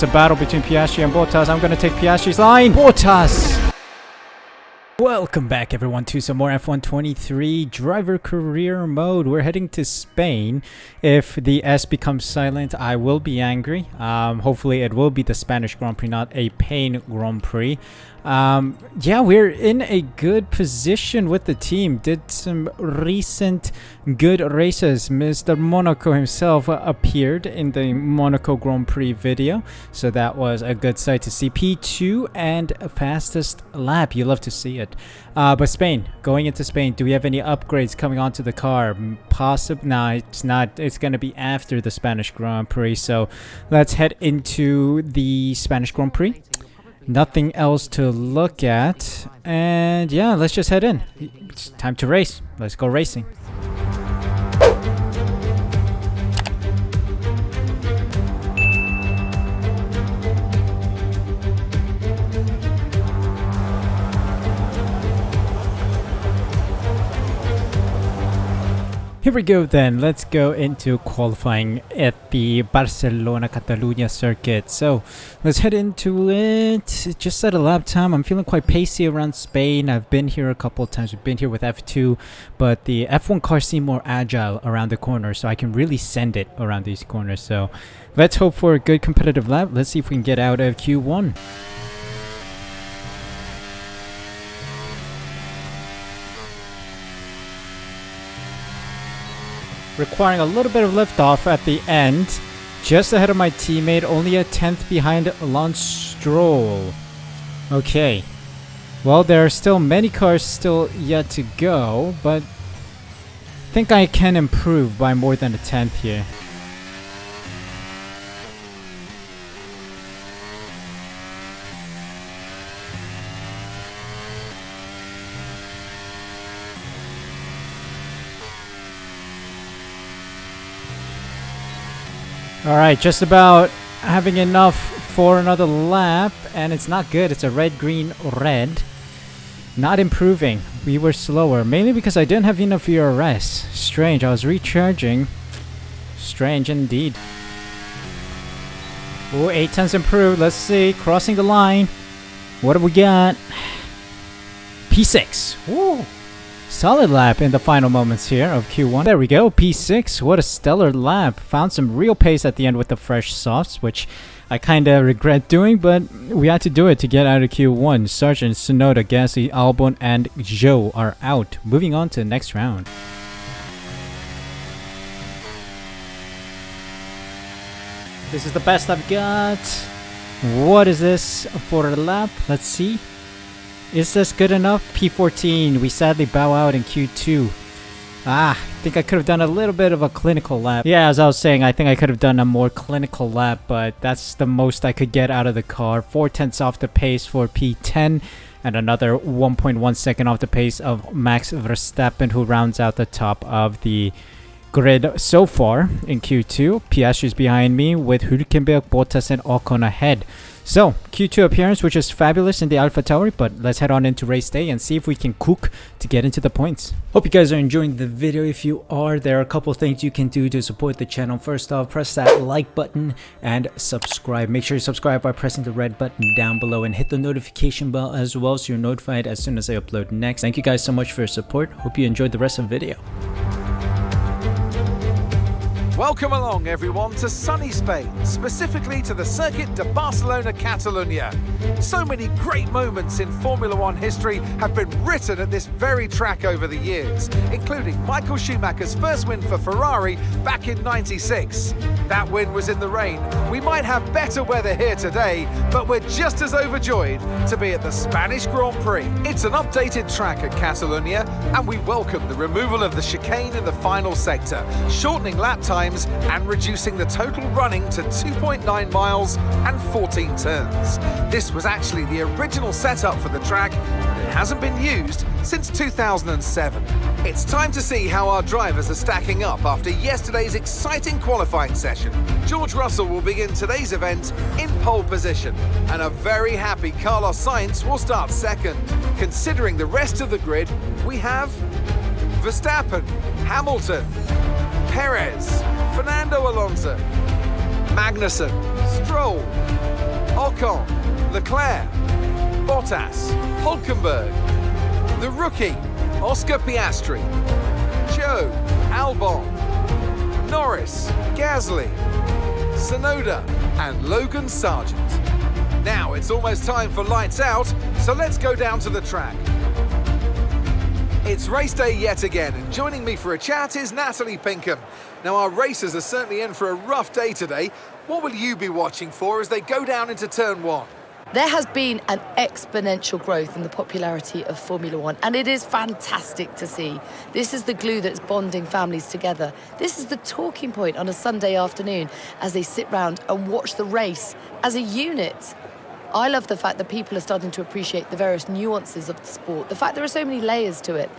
It's a battle between Piastri and Bottas. I'm going to take Piastri's line. Bottas! Welcome back everyone to some more F1 23 driver career mode. We're heading to Spain. If the S becomes silent, I will be angry. Hopefully it will be the Spanish Grand Prix, not a Spain Grand Prix. Yeah, we're in a good position with the team. Did some recent good races. Mr. Monaco himself appeared in the Monaco Grand Prix video, so that was a good sight to see. P2 and fastest lap. You love to see it. But Spain, going into Spain, do we have any upgrades coming onto the car? No, it's not. It's going to be after the Spanish Grand Prix, so let's head into the Spanish Grand Prix. Nothing else to look at, and yeah, let's just head in. It's time to race. Let's go racing. Here we go then, let's go into qualifying at the Barcelona-Catalunya circuit. So let's head into it. Just at a lap time, I'm feeling quite pacey around Spain. I've been here a couple of times, we've been here with F2, but the F1 cars seem more agile around the corner, so I can really send it around these corners. So let's hope for a good competitive lap. Let's see if we can get out of Q1. Requiring a little bit of liftoff at the end, just ahead of my teammate, only a 10th behind Lance Stroll. Okay, well, there are still many cars still yet to go, but I think I can improve by more than a 10th here. Alright, just about having enough for another lap, and it's not good. It's a red, green, red. Not improving. We were slower, mainly because I didn't have enough ERS. Strange, I was recharging. Strange indeed. Oh, 8 tenths improved. Let's see, crossing the line. What have we got? P6. Woo! Solid lap in the final moments here of Q1. There we go, P6. What a stellar lap. Found some real pace at the end with the fresh softs, which I kind of regret doing, but we had to do it to get out of Q1. Sargent, Tsunoda, Gasly, Albon, and Zhou are out. Moving on to the next round. This is the best I've got. What is this for a lap? Let's see. Is this good enough? P14. We sadly bow out in Q2. I think I could have done a little bit of a clinical lap. Yeah, as I was saying, I think I could have done a more clinical lap, but that's the most I could get out of the car. 4 tenths off the pace for P10, and another 1.1 second off the pace of Max Verstappen, who rounds out the top of the grid so far in Q2. Piastri's behind me with Hülkenberg, Bottas, and Ocon ahead. So, Q2 appearance, which is fabulous in the AlphaTauri, but let's head on into race day and see if we can cook to get into the points. Hope you guys are enjoying the video. If you are, there are a couple things you can do to support the channel. First off, press that like button and subscribe. Make sure you subscribe by pressing the red button down below and hit the notification bell as well so you're notified as soon as I upload next. Thank you guys so much for your support. Hope you enjoyed the rest of the video. Welcome along everyone to sunny Spain, specifically to the Circuit de Barcelona-Catalunya. So many great moments in Formula One history have been written at this very track over the years, including Michael Schumacher's first win for Ferrari back in '96. That win was in the rain. We might have better weather here today, but we're just as overjoyed to be at the Spanish Grand Prix. It's an updated track at Catalunya, and we welcome the removal of the chicane in the final sector, shortening lap time and reducing the total running to 2.9 miles and 14 turns. This was actually the original setup for the track, but it hasn't been used since 2007. It's time to see how our drivers are stacking up after yesterday's exciting qualifying session. George Russell will begin today's event in pole position, and a very happy Carlos Sainz will start second. Considering the rest of the grid, we have Verstappen, Hamilton, Perez, Fernando Alonso, Magnussen, Stroll, Ocon, Leclerc, Bottas, Hulkenberg, the rookie, Oscar Piastri, Joe, Albon, Norris, Gasly, Tsunoda and Logan Sargent. Now it's almost time for lights out, so let's go down to the track. It's race day yet again, and joining me for a chat is Natalie Pinkham. Now our racers are certainly in for a rough day today. What will you be watching for as they go down into turn one? There has been an exponential growth in the popularity of Formula One, and it is fantastic to see. This is the glue that's bonding families together. This is the talking point on a Sunday afternoon as they sit round and watch the race as a unit. I love the fact that people are starting to appreciate the various nuances of the sport, the fact there are so many layers to it.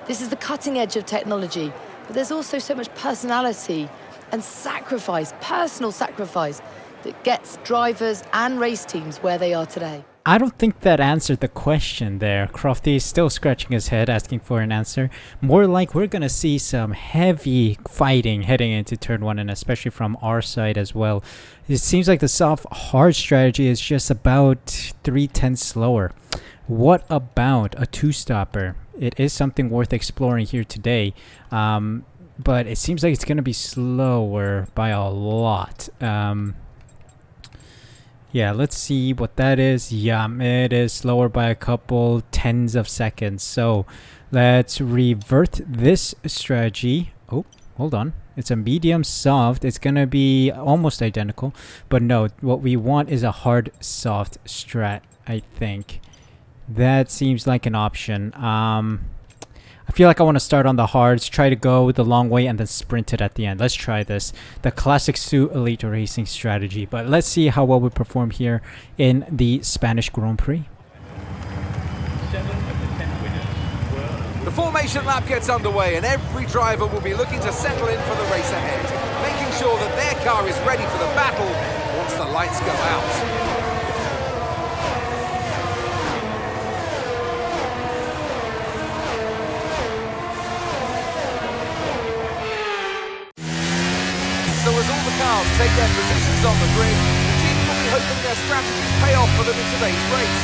This is the cutting edge of technology, but there's also so much personality and sacrifice, personal sacrifice, that gets drivers and race teams where they are today. I don't think that answered the question there. Crofty is still scratching his head asking for an answer. More like we're going to see some heavy fighting heading into turn one, and especially from our side as well. It seems like the soft hard strategy is just about 3/10 slower. What about a two-stopper? It is something worth exploring here today. But it seems like it's going to be slower by a lot. Yeah, let's see what that is. Yeah, it is slower by a couple tens of seconds. So let's revert this strategy. Oh, hold on. It's a medium soft. It's going to be almost identical. But no, what we want is a hard soft strat, I think. That seems like an option. I feel like I want to start on the hards, try to go the long way, and then sprint it at the end. Let's try this. The classic Suh Elite Racing strategy. But let's see how well we perform here in the Spanish Grand Prix. The formation lap gets underway, and every driver will be looking to settle in for the race ahead, making sure that their car is ready for the battle once the lights go out. So as all the cars take their positions on the grid, the teams will be hoping their strategies pay off for them in today's race.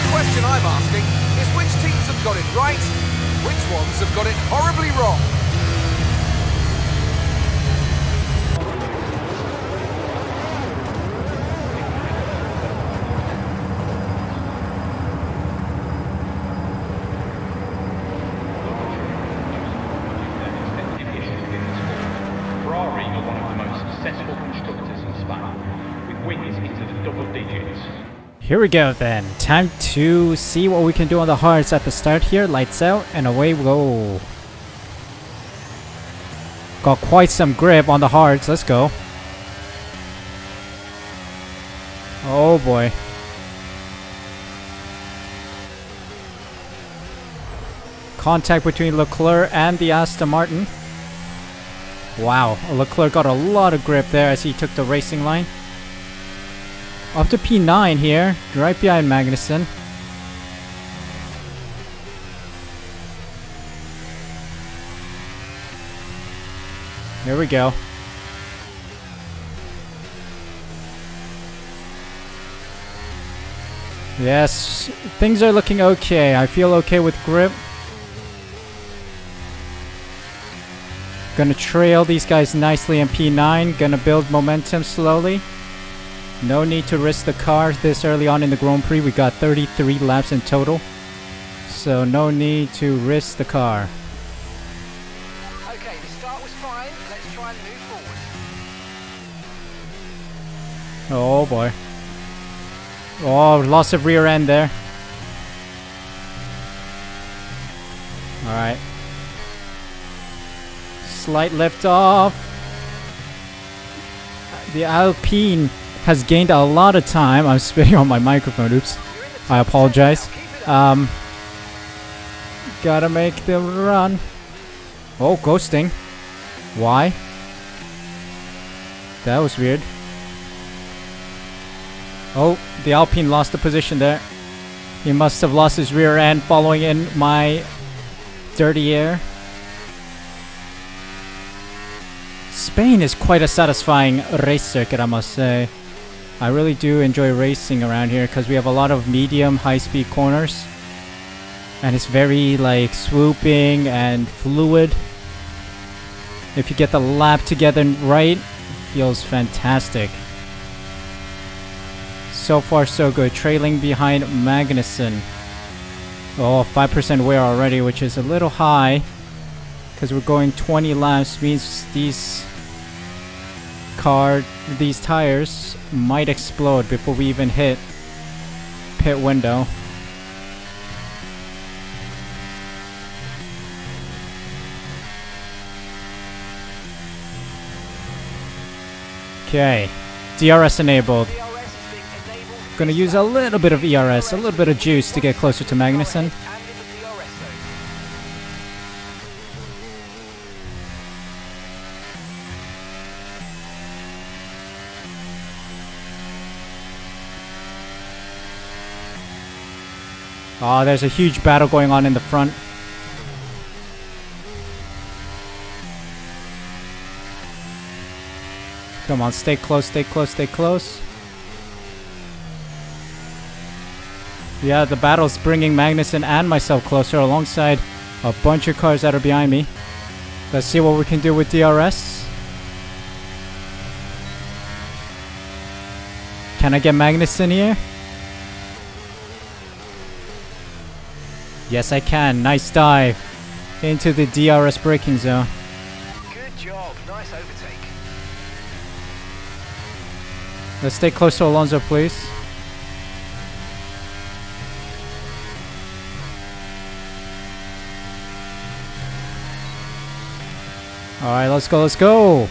The question I'm asking is which teams have got it right, which ones have got it horribly wrong? Here we go then. Time to see what we can do on the hards at the start here. Lights out and away we go. Got quite some grip on the hards. Let's go. Oh boy. Contact between Leclerc and the Aston Martin. Wow, Leclerc got a lot of grip there as he took the racing line. Up to P9 here, right behind Magnussen. Here we go. Yes, things are looking okay. I feel okay with grip. Gonna trail these guys nicely in P9. Gonna build momentum slowly. No need to risk the car this early on in the Grand Prix. We got 33 laps in total. So no need to risk the car. Okay, the start was fine. Let's try and move forward. Oh boy. Oh, loss of rear end there. Alright. Slight lift off. The Alpine has gained a lot of time. I'm spitting on my microphone. Oops. I apologize. Gotta make the run. Oh, ghosting. Why? That was weird. Oh, the Alpine lost the position there. He must have lost his rear end following in my dirty air. Spain is quite a satisfying race circuit, I must say. I really do enjoy racing around here because we have a lot of medium high-speed corners. And it's very like swooping and fluid. If you get the lap together right, it feels fantastic. So far so good. Trailing behind Magnussen. Oh, 5% wear already, which is a little high. Because we're going 20 laps, means these tires might explode before we even hit pit window. Okay, DRS enabled. Gonna use a little bit of ERS, a little bit of juice to get closer to Magnussen. Oh, there's a huge battle going on in the front. Come on, stay close, stay close, stay close. Yeah, the battle's bringing Magnussen and myself closer alongside a bunch of cars that are behind me. Let's see what we can do with DRS. Can I get Magnussen here? Yes, I can. Nice dive into the DRS braking zone. Good job. Nice overtake. Let's stay close to Alonso, please. Alright, let's go, let's go.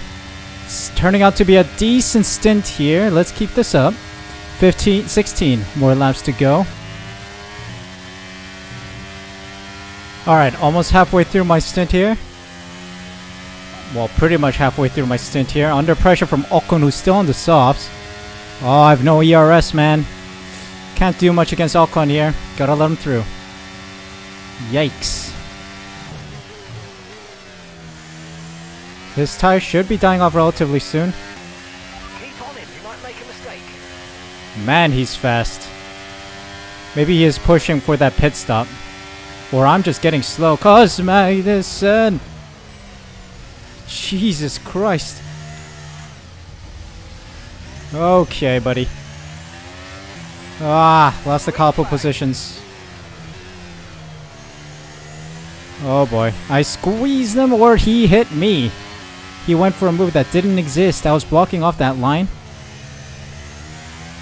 It's turning out to be a decent stint here. Let's keep this up. 16 more laps to go. Alright, almost halfway through my stint here. Well, pretty much halfway through my stint here. Under pressure from Ocon, who's still on the softs. Oh, I have no ERS, man. Can't do much against Ocon here. Gotta let him through. Yikes. His tire should be dying off relatively soon. Keep on him, you might make a mistake. Man, he's fast. Maybe he is pushing for that pit stop. Or I'm just getting slow. Cause Magnussen. Jesus Christ. Okay, buddy. Ah, lost a couple positions. Oh boy. I squeezed him or he hit me. He went for a move that didn't exist. I was blocking off that line.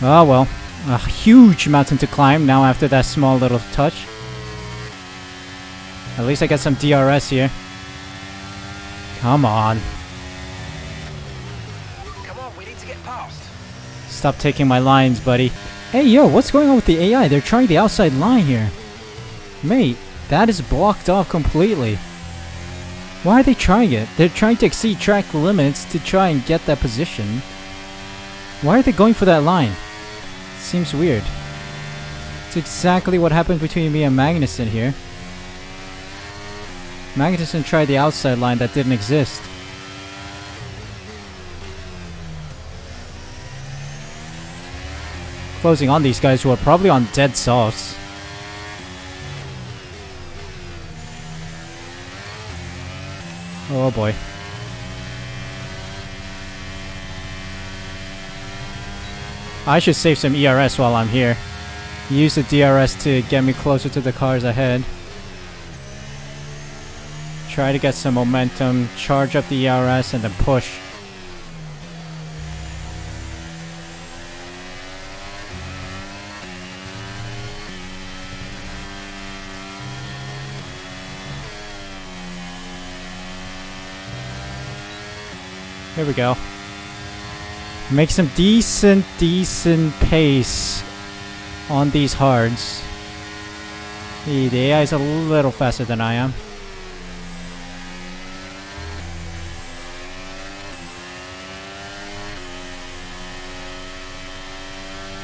Oh well. A huge mountain to climb now after that small little touch. At least I got some DRS here. Come on. Come on, we need to get past. Stop taking my lines, buddy. Hey, yo, what's going on with the AI? They're trying the outside line here. Mate, that is blocked off completely. Why are they trying it? They're trying to exceed track limits to try and get that position. Why are they going for that line? Seems weird. It's exactly what happened between me and Magnussen here. Magnussen tried the outside line that didn't exist. Closing on these guys who are probably on dead softs. Oh boy. I should save some ERS while I'm here. Use the DRS to get me closer to the cars ahead. Try to get some momentum, charge up the ERS, and then push. Here we go. Make some decent pace on these hards. The AI is a little faster than I am.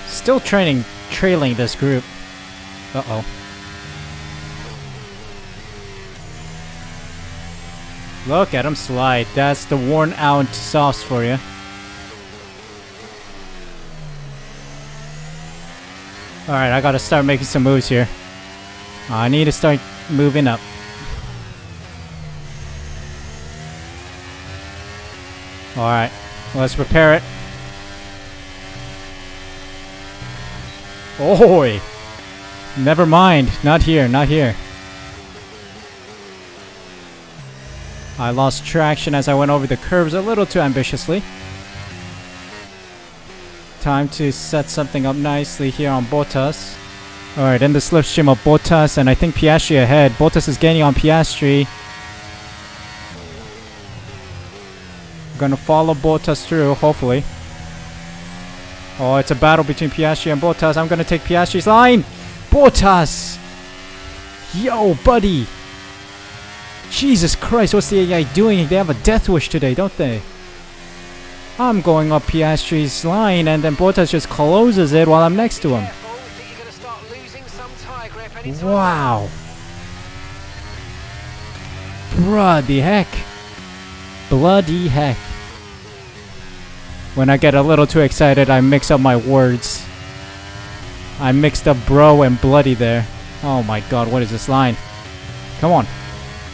Still trailing this group. Uh-oh. Look at him slide. That's the worn out softs for you. Alright, I gotta start making some moves here. I need to start moving up. Alright, let's prepare it. Oh, never mind. Not here, not here. I lost traction as I went over the curves a little too ambitiously. Time to set something up nicely here on Bottas. Alright, in the slipstream of Bottas, and I think Piastri ahead. Bottas is gaining on Piastri. Gonna follow Bottas through, hopefully. Oh, it's a battle between Piastri and Bottas. I'm gonna take Piastri's line! Bottas! Yo, buddy! Jesus Christ, what's the AI doing? They have a death wish today, don't they? I'm going up Piastri's line, and then Bottas just closes it while I'm next to him. Wow. Bloody heck. Bloody heck. When I get a little too excited, I mix up my words. I mixed up bro and bloody there. Oh my god, what is this line? Come on.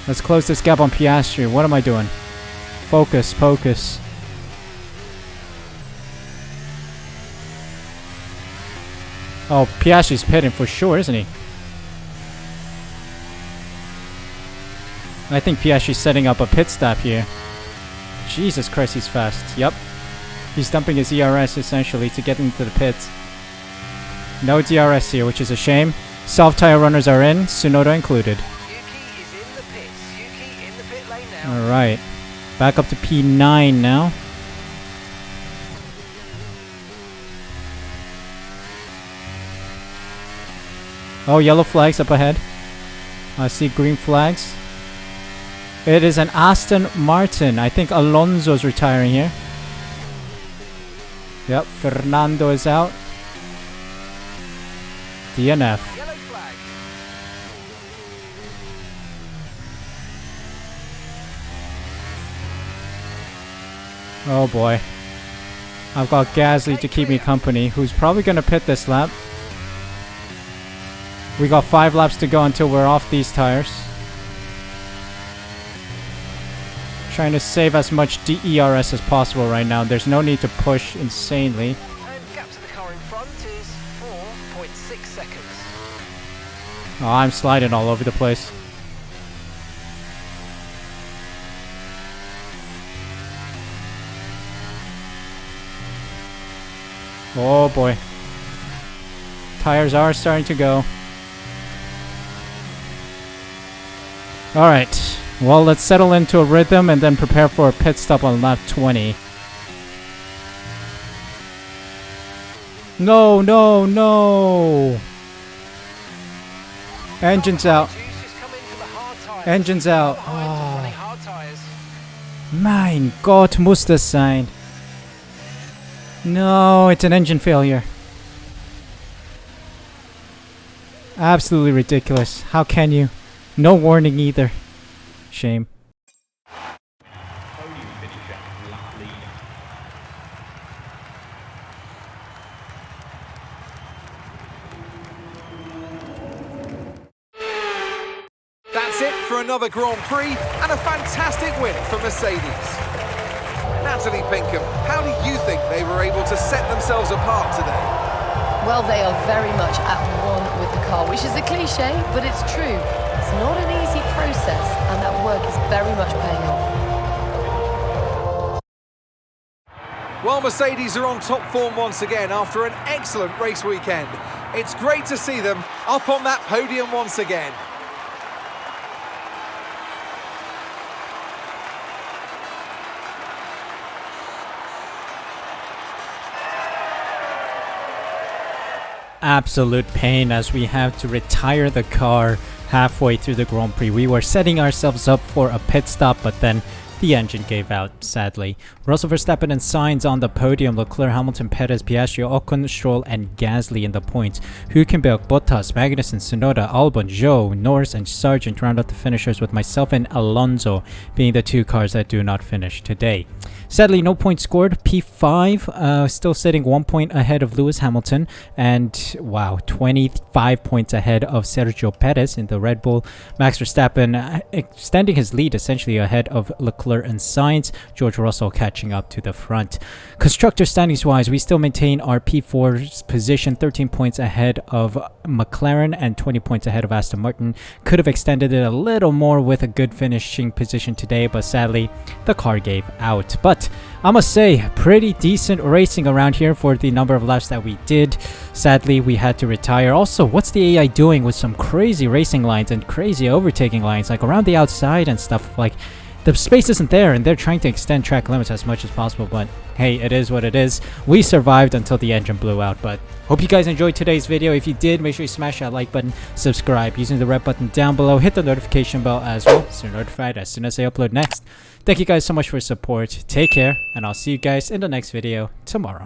Let's close this gap on Piastri. What am I doing? Focus, focus. Oh, Piastri's pitting for sure, isn't he? I think Piastri's setting up a pit stop here. Jesus Christ, he's fast. Yep. He's dumping his ERS essentially to get into the pits. No DRS here, which is a shame. Soft tire runners are in, Tsunoda included. Yuki is in the pits. Yuki in the pit lane now. Alright. Back up to P9 now. Oh, yellow flags up ahead. I see green flags. It is an Aston Martin. I think Alonso's retiring here. Yep, Fernando is out. DNF. Yellow flag. Oh boy. I've got Gasly to keep me company, who's probably going to pit this lap. We got 5 laps to go until we're off these tires. Trying to save as much DERS as possible right now. There's no need to push insanely. And gap to the car in front is 4.6 seconds. Oh, I'm sliding all over the place. Oh boy. Tires are starting to go. Alright. Well, let's settle into a rhythm and then prepare for a pit stop on lap 20. No, no, no! Engine's out. Engine's out. Oh. Mein Gott, muss das sein. No, it's an engine failure. Absolutely ridiculous. How can you? No warning either. Shame. That's it for another Grand Prix and a fantastic win for Mercedes. Natalie Pinkham, how do you think they were able to set themselves apart today? Well, they are very much at one with the car, which is a cliche, but it's true. It's not an easy process, and that work is very much paying off. Well, Mercedes are on top form once again after an excellent race weekend. It's great to see them up on that podium once again. Absolute pain as we have to retire the car halfway through the Grand Prix. We were setting ourselves up for a pit stop, but then the engine gave out, sadly. Russell, Verstappen and Sainz on the podium. Leclerc, Hamilton, Perez, Piastri, Ocon, Stroll and Gasly in the points. Hülkenberg, Bottas, Magnussen, Tsunoda, Albon, Zhou, Norris and Sargent round out the finishers, with myself and Alonso being the 2 cars that do not finish today. Sadly, no points scored. P5 still sitting 1 point ahead of Lewis Hamilton, and wow, 25 points ahead of Sergio Perez in the Red Bull. Max Verstappen extending his lead essentially ahead of Leclerc and Sainz. George Russell catching up to the front. Constructor standings wise, we still maintain our P4's position, 13 points ahead of McLaren and 20 points ahead of Aston Martin. Could have extended it a little more with a good finishing position today, but sadly the car gave out. But I must say, pretty decent racing around here for the number of laps that we did. Sadly, we had to retire. Also, what's the AI doing with some crazy racing lines and crazy overtaking lines, like around the outside and stuff? Like, the space isn't there, and they're trying to extend track limits as much as possible, but hey, it is what it is. We survived until the engine blew out. But hope you guys enjoyed today's video. If you did, make sure you smash that like button, subscribe using the red button down below, hit the notification bell as well so you're notified as soon as I upload next. Thank you guys so much for your support. Take care, and I'll see you guys in the next video tomorrow.